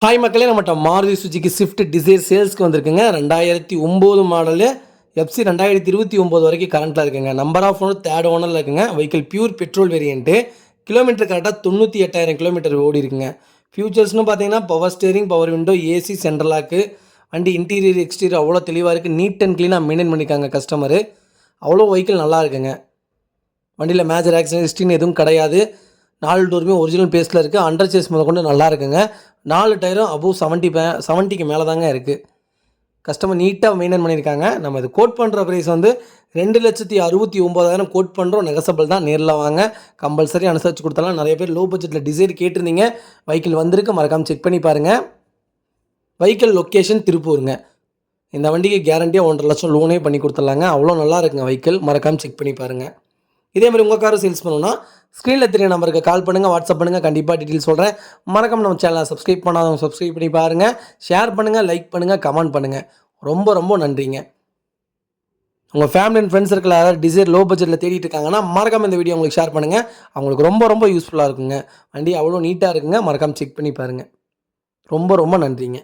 Hi மக்களே, நம்மகிட்ட Maruti Suzuki Swift Dzire சேல்ஸ்க்கு வந்திருக்குங்க. 2009 மாடலு எஃப்சி 2029 வரைக்கும் கரண்ட்டில் இருக்குங்க. நம்பர் ஆஃப் ஓனர் தேர்ட் ஓனரில் இருக்குங்க. Vehicle pure petrol variant. Kilometre கரெக்டாக 98,000 கிலோமீட்டர் ஓடி இருக்குங்க. ஃபியூச்சர்ஸ்னு பார்த்தீங்கன்னா power steering, power window, AC, central lock, வண்டி இன்டீரியர் எக்ஸ்டீரியர் அவ்வளோ தெளிவாக இருக்குது. நீட் அண்ட் க்ளீனாக மெயின்டைன் பண்ணியிருக்காங்க கஸ்டமரு. அவ்வளோ வெஹிக்கிள் நல்லா இருக்குங்க. வண்டியில் மேஜர் ஆக்சிடென்ட் ஹிஸ்ட்ரின்னு எதுவும் கிடையாது. 4 டோருமே ஒரிஜினல் பேஸில் இருக்குது. அண்டர் சேஸ் முதற்கொண்டு நல்லா இருக்குங்க. 4 டயரும் அபோவ் 70க்கு மேலே தாங்க இருக்குது. கஸ்டமர் நீட்டாக மெயின்டைன் பண்ணியிருக்காங்க. நம்ம இது கோட் பண்ணுற ப்ரைஸ் வந்து 2,69,000 கோட் பண்ணுறோம். நெகசபிள் தான். நேரில் வாங்க, கம்பல்சரி அனுசரித்து கொடுத்தலாம். நிறைய பேர் லோ பட்ஜெட்டில் டிசைர் கேட்டிருந்தீங்க. வெஹிக்கிள் வந்திருக்கு, மறக்காமல் செக் பண்ணி பாருங்கள். வெஹிக்கிள் லொக்கேஷன் திருப்பூருங்க. இந்த வண்டிக்கு கேரண்டியாக 1,50,000 லட்சம் லோனே பண்ணி கொடுத்துடலாங்க. அவ்வளோ நல்லா இருக்குங்க வெஹிக்கிள். மறக்காமல் செக் பண்ணி பாருங்கள். இதே மாதிரி உங்கள் காரை சேல்ஸ் பண்ணணும்னா ஸ்க்ரீனில் தெரிய நம்பருக்கு கால் பண்ணுங்கள், வாட்ஸ்அப் பண்ணுங்கள். கண்டிப்பாக டீட்டெயில் சொல்கிறேன். மறக்காம நம்ம சேனலை சப்ஸ்கிரைப் பண்ணாதவங்க சப்ஸ்கிரைப் பண்ணி பாருங்கள். ஷேர் பண்ணுங்கள், லைக் பண்ணுங்கள், கமெண்ட் பண்ணுங்கள். ரொம்ப ரொம்ப நன்றிங்க. உங்கள் ஃபேமிலி அண்ட் ஃப்ரெண்ட்ஸ் சர்க்கிள் யாராவது டிசைர் லோ பட்ஜெட்டில் தேடிட்டு இருக்காங்கன்னா மறக்காமல் இந்த வீடியோ உங்களுக்கு ஷேர் பண்ணுங்கள். அவங்களுக்கு ரொம்ப ரொம்ப யூஸ்ஃபுல்லாக இருக்குங்க. வண்டி அவ்வளோ நீட்டாக இருக்குங்க. மறக்காமல் செக் பண்ணி பாருங்கள். ரொம்ப ரொம்ப நன்றிங்க.